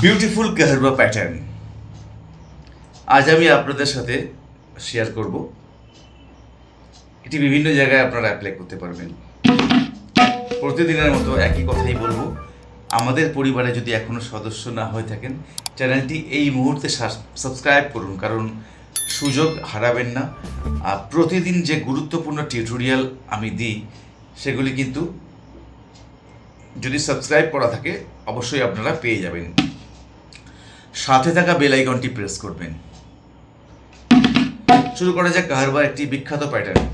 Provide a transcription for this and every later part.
Beautiful Kaharwa pattern আজ আমি আপনাদের সাথে শেয়ার করব। এটি বিভিন্ন জায়গায় আপনারা অ্যাপ্লাই করতে পারবেন। প্রতিদিনের মতো একই কথাই বলবো, আমাদের পরিবারে যদি এখনও সদস্য না হয়ে থাকেন, চ্যানেলটি এই মুহূর্তে সাবস্ক্রাইব করুন, কারণ সুযোগ হারাবেন না। আর প্রতিদিন যে গুরুত্বপূর্ণ টিউটোরিয়াল আমি দিই সেগুলি কিন্তু যদি সাবস্ক্রাইব করা থাকে অবশ্যই আপনারা পেয়ে যাবেন। সাথে থাকা বেল আইকনটি প্রেস করবেন। শুরু করা যাক কাহারবা একটি বিখ্যাত প্যাটার্ন।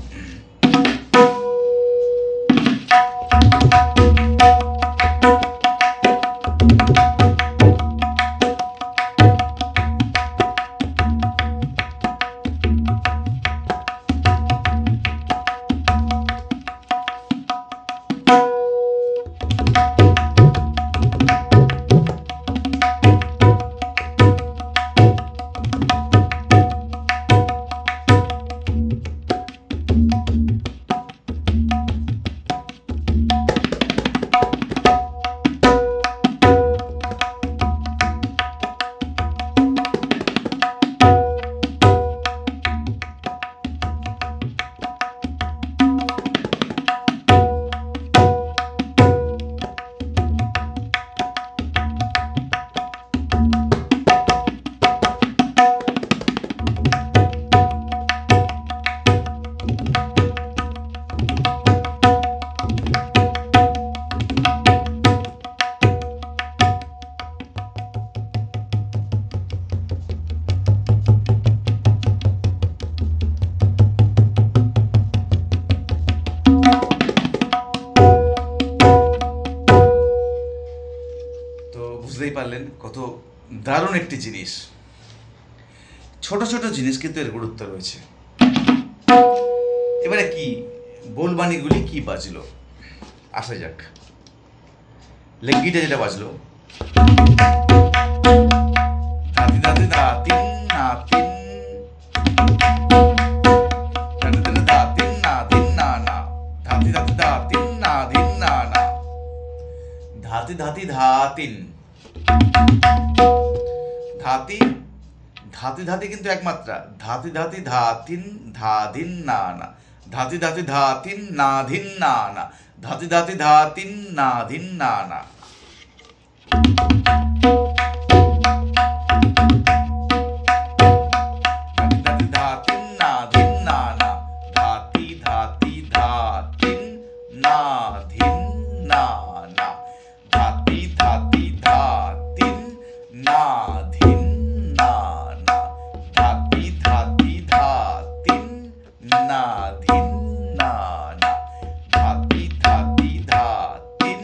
বুঝতেই পারলেন কত দারুণ একটি জিনিস। ছোট ছোট জিনিস কিন্তু এর গুরুত্ব রয়েছে। এবারে কি বোলবাণীগুলি কি বাজলো, আসা যাক। লেঙ্গিটা যেটা বাজলো, দাদি দাদি দা তিন না তিন, দাদি দাদি দা তিন না তিন না না, দাদি দাদি দা তিন না তিন না না, ধাতি ধাতি ধা তিন। ধাতি ধাতি ধাতি কিন্তু একমাত্রা, ধাতি ধাতি ধা তিন ধা ধিন না না, ধাতি ধাতি ধা তিন না ধিন না না, ধাতি ধাতি ধা তিন না ধিন না না। ধাতি ধাতি ধা তিন না ধিন না না, ধাতি ধাতি ধা তিন না ধিন না না, ধাতি ধাতি ধা তিন না ধিন না না, ধাতি ধাতি ধা তিন না ধিন না না, ধাতি ধাতি ধা তিন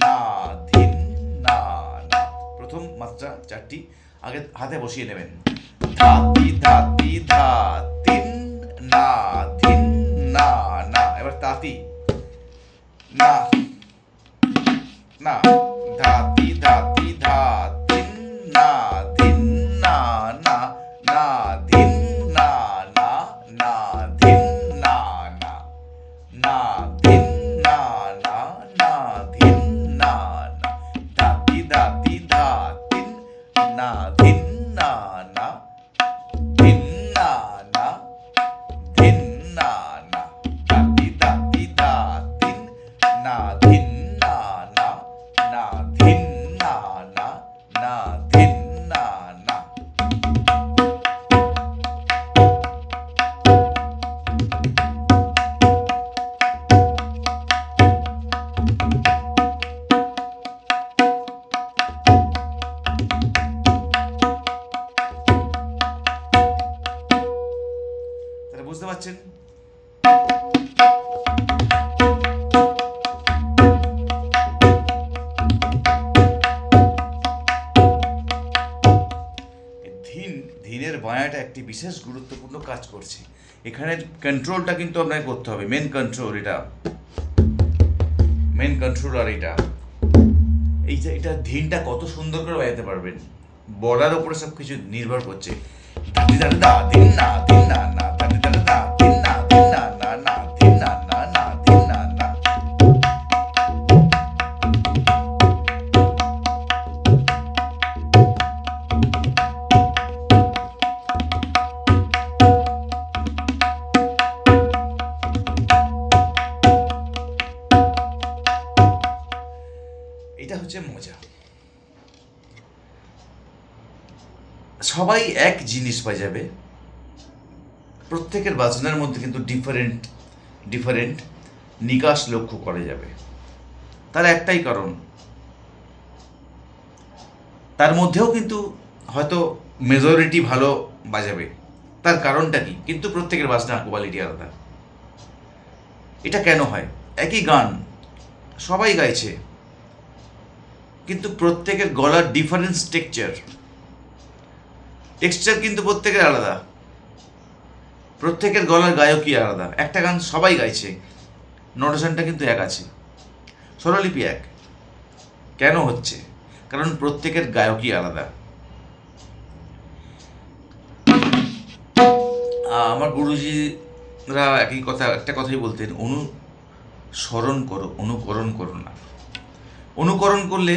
না ধিন না না। প্রথম মাত্রা চারটি আগে হাতে বসিয়ে নেবেন। ধাতি ধাতি ধা তিন না ধিন না না। এবার তাতি না না, ধাতি ধাতি ধা তিন না ধিন না না, না ধিন না না, না ধিন না না, না ধিন না না, না ধিন না না, ধাতি ধাতি ধা তিন না ধিন না না, ধিন না না, ধিন না না, ধাতি ধাতি ধা তিন না ধিন না না, না ধিন না না, না ধিন না না। তাহলে বুঝতে পারছেন ধীনের বায়াটা একটি বিশেষ গুরুত্বপূর্ণ কাজ করছে। এখানে কন্ট্রোলটা কিন্তু আপনাকে করতে হবে। মেন কন্ট্রোল এটা, মেন কন্ট্রোল। আর এটা এই যে এটা ধিনটা কত সুন্দর করে বাজাতে পারবেন, বলার উপরে সব কিছু নির্ভর করছে। দাদি দাদি দা ধিন না ধিন না না, দাদি দাদি দা ধিন না ধিন না না, না ধিন না না, না ধিন না না। সবাই এক জিনিস বাজাবে, প্রত্যেকের বাজনার মধ্যে কিন্তু ডিফারেন্ট ডিফারেন্ট নিকাশ লক্ষ্য করা যাবে। তার একটাই কারণ, তার মধ্যেও কিন্তু হয়তো মেজরিটি ভালো বাজাবে। তার কারণটা কি? কিন্তু প্রত্যেকের বাজনা কোয়ালিটি আলাদা। এটা কেন হয়? একই গান সবাই গাইছে, কিন্তু প্রত্যেকের গলার ডিফারেন্স টেক্সচার কিন্তু প্রত্যেকের আলাদা। প্রত্যেকের গলার গায়কই আলাদা। একটা গান সবাই গাইছে, নোটেশনটা কিন্তু এক আছে, স্বরলিপি এক। কেন হচ্ছে? কারণ প্রত্যেকের গায়কই আলাদা। আমার গুরুজিরা একটা কথাই বলতেন, অনুসরণ করো, অনুকরণ করো না। অনুকরণ করলে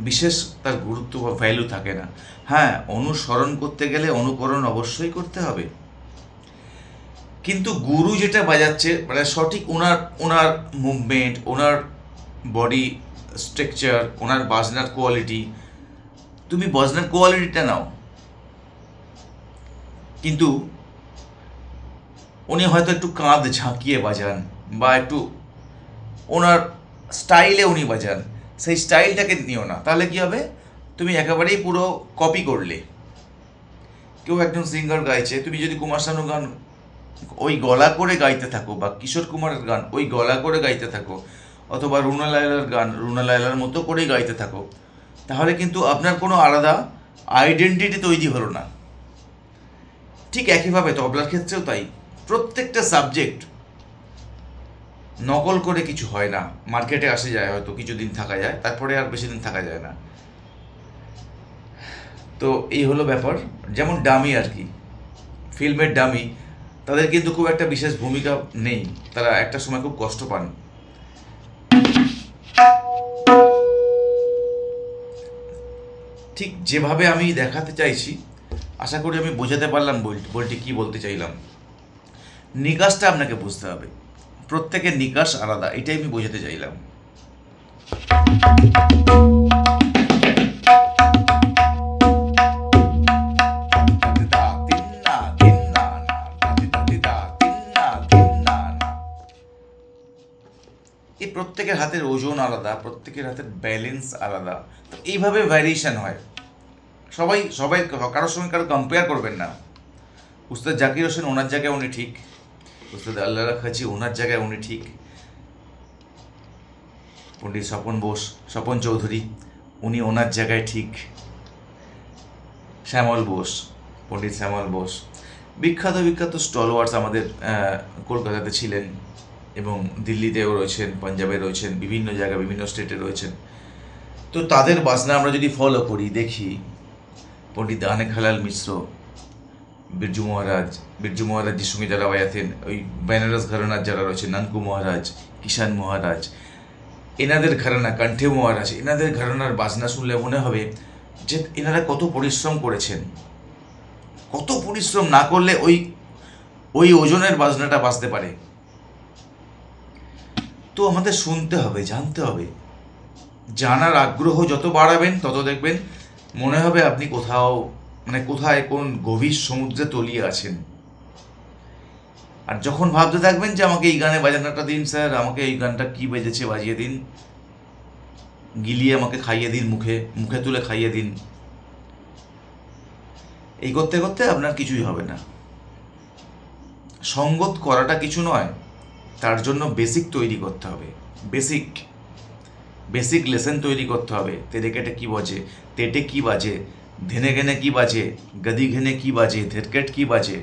বিশেষ তার গুরুত্ব বা ভ্যালু থাকে না। হ্যাঁ, অনুসরণ করতে গেলে অনুকরণ অবশ্যই করতে হবে, কিন্তু গুরু যেটা বাজাচ্ছে মানে সঠিক ওনার মুভমেন্ট, ওনার বডি স্ট্রাকচার, ওনার বাজনার কোয়ালিটি, তুমি বাজনার কোয়ালিটিটা নাও। কিন্তু উনি হয়তো একটু কাঁধ ঝাঁকিয়ে বাজান বা একটু ওনার স্টাইলে উনি বাজান, সেই স্টাইলটাকে নিও না। তাহলে কি হবে? তুমি একেবারেই পুরো কপি করলে। কেউ একজন সিঙ্গার গাইছে, তুমি যদি কুমার শানু গান ওই গলা করে গাইতে থাকো, বা কিশোর কুমারের গান ওই গলা করে গাইতে থাকো, অথবা রুনা লায়লার গান রুনা লায়লার মতো করেই গাইতে থাকো, তাহলে কিন্তু আপনার কোনো আলাদা আইডেন্টিটি তৈরি হলো না। ঠিক একইভাবে তবলার ক্ষেত্রেও তাই। প্রত্যেকটা সাবজেক্ট নকল করে কিছু হয় না। মার্কেটে আসে যায়, হয়তো কিছুদিন থাকা যায়, তারপরে আর বেশি দিন থাকা যায় না। তো এই হলো ব্যাপার। যেমন ডামি আর কি, ফিল্মের ডামি, তাদের কিন্তু খুব একটা বিশেষ ভূমিকা নেই, তারা একটা সময় খুব কষ্ট পান। ঠিক যেভাবে আমি দেখাতে চাইছি, আশা করি আমি বোঝাতে পারলাম বলটি কি বলতে চাইলাম। নিকাশটা আপনাকে বুঝতে হবে, প্রত্যেকের নিকাশ আলাদা, এটাই আমি বোঝাতে চাইলাম। এই প্রত্যেকের হাতের ওজন আলাদা, প্রত্যেকের হাতের ব্যালেন্স আলাদা, তো এইভাবে ভ্যারিয়েশন হয়। সবাই কারোর সঙ্গে কারো কম্পেয়ার করবেন না। উস্তাদ জাকির হোসেন ওনার জায়গায় উনি ঠিক, উস্তাদ আল্লাহ খাচি ওনার জায়গায় উনি ঠিক, পণ্ডিত স্বপন চৌধুরী উনি ওনার জায়গায় ঠিক, পণ্ডিত শ্যামল বোস বিখ্যাত স্টলওয়ার্স আমাদের কলকাতাতে ছিলেন, এবং দিল্লিতেও রয়েছেন, পাঞ্জাবে রয়েছেন, বিভিন্ন জায়গায় বিভিন্ন স্টেটে রয়েছেন। তো তাদের বাজনা আমরা যদি ফলো করি, দেখি পণ্ডিত আনেখালাল মিশ্র, বিরজু মহারাজজির সঙ্গে যারা বাজাতেন, ওই বেনারস ঘরানার যারা রয়েছেন, নানকু মহারাজ, কিষান মহারাজ, এনাদের ঘরানা, কণ্ঠে মহারাজ, এনাদের ঘরানার বাজনা শুনলে মনে হবে যে এনারা কত পরিশ্রম করেছেন। কত পরিশ্রম না করলে ওই ওজনের বাজনাটা বাজতে পারে। তো আমাদের শুনতে হবে, জানতে হবে। জানার আগ্রহ যত বাড়াবেন তত দেখবেন মনে হবে আপনি কোথায় কোন গভীর সমুদ্রে তলিয়ে আছেন। আর যখন ভাবতে থাকবেন যে আমাকে এই গানে বাজানোটা দিন স্যার, আমাকে এই গানটা কি বেজেছে বাজিয়ে দিন, গিলিয়ে আমাকে খাইয়ে দিন, মুখে তুলে খাইয়ে দিন, এই করতে করতে আপনার কিছুই হবে না। সঙ্গত করাটা কিছু নয়, তার জন্য বেসিক তৈরি করতে হবে। বেসিক লেসন তৈরি করতে হবে। তেরে কেটে কী বাজে, তেটে কী বাজে, ধেনে ঘেনে কী বাজে, গদি ঘেনে কী বাজে, ধেরকেট কী বাজে,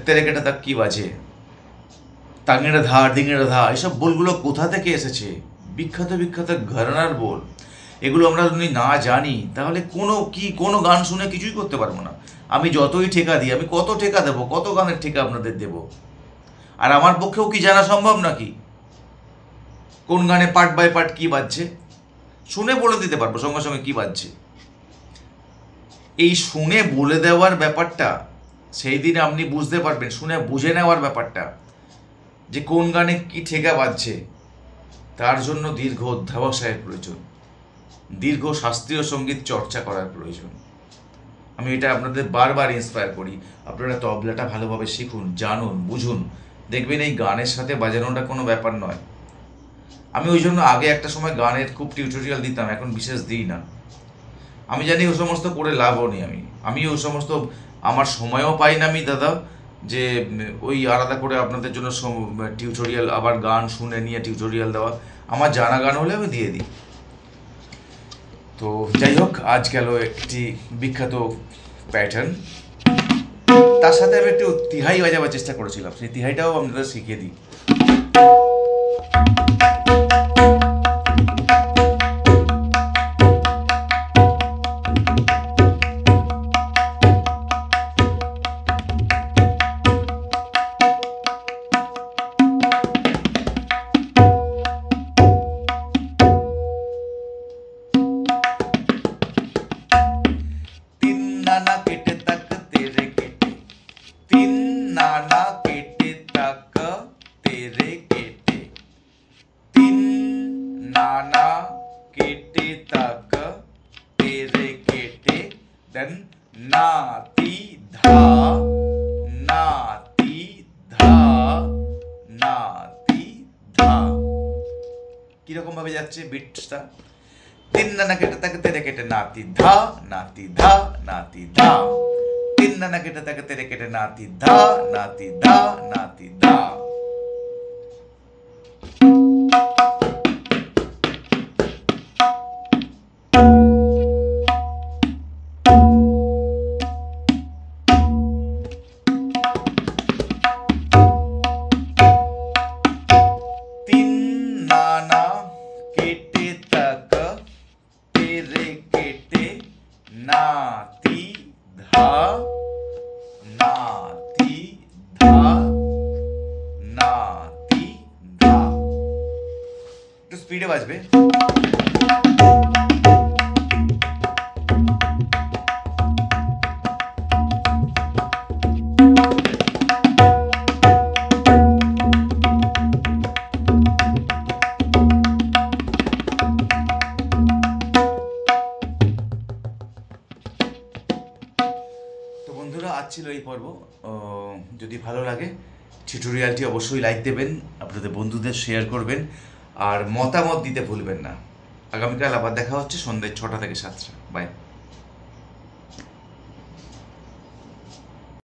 তেরে কেটে তাক কী বাজে, তাঙেড়ে ধা ডিঙেড়ে ধা, এসব বোলগুলো কোথা থেকে এসেছে? বিখ্যাত ঘরানার বোল। এগুলো আমরা যদি না জানি তাহলে কোনো গান শুনে কিছুই করতে পারবো না। আমি যতই ঠেকা দিই, আমি কত ঠেকা দেবো, কত গানের ঠেকা আপনাদের দেবো? আর আমার পক্ষেও কি জানা সম্ভব নাকি কোন গানে পার্ট বাই পার্ট কী বাজছে? শুনে বলে দিতে পারবো সঙ্গে সঙ্গে কী বাজছে। এই শুনে বলে দেওয়ার ব্যাপারটা সেই দিন আপনি বুঝতে পারবেন, শুনে বুঝে নেওয়ার ব্যাপারটা, যে কোন গানে কি ঠেকা বাজছে। তার জন্য দীর্ঘ অধ্যাবসায়ের প্রয়োজন, দীর্ঘ শাস্ত্রীয় সঙ্গীত চর্চা করার প্রয়োজন। আমি এটা আপনাদের বারবার ইন্সপায়ার করি, আপনারা তবলাটা ভালোভাবে শিখুন, জানুন, বুঝুন, দেখবেন এই গানের সাথে বাজানোটা কোনো ব্যাপার নয়। আমি ওই জন্য আগে একটা সময় গানের খুব টিউটোরিয়াল দিতাম, এখন বিশেষ দিই না। আমি জানি ও সমস্ত করে লাভও নেই। আমি ওই সমস্ত, আমার সময়ও পাই না আমি দাদা, যে ওই আলাদা করে আপনাদের জন্য টিউটোরিয়াল, আবার গান শুনে নিয়ে টিউটোরিয়াল দেওয়া। আমার জানা গান হলে আমি দিয়ে দিই। তো যাই হোক, আজ গেল একটি বিখ্যাত প্যাটার্ন, তার সাথে আমি একটু তিহাই বাজাবার চেষ্টা করেছিলাম, সেই তিহাইটাও আপনাদের শিখিয়ে দিই। नाना केटे तक तेरे केटे, तीन नाना केटे तक तेरे केटे, तीन नाना केटे तक तेरे केटे, देन नाती धा, नाती धा, नाती धा। কিরকম ভাবে যাচ্ছে বিটটা? তিন নানা কেটে তাকে তেরে কেটে নাতি ধা, নাতি ধা, নাতি ধা। তিন নানা কেটে তাকে তেরে কেটে নাতি ধা, নাতি ধা, নাতি ধা। তিন নানা কেটে তাক तेरे केटे नाती धा, नाती धा, नाती धा। একটু স্পিডে বাজবে। বন্ধুরা, আজ ছিল এই পর্ব। যদি ভালো লাগে টিউটোরিয়ালটি অবশ্যই লাইক দেবেন, আপনাদের বন্ধুদের শেয়ার করবেন, আর মতামত দিতে ভুলবেন না। আগামীকাল আবার দেখা হচ্ছে সন্ধ্যে 6টা থেকে 7টা। বাই।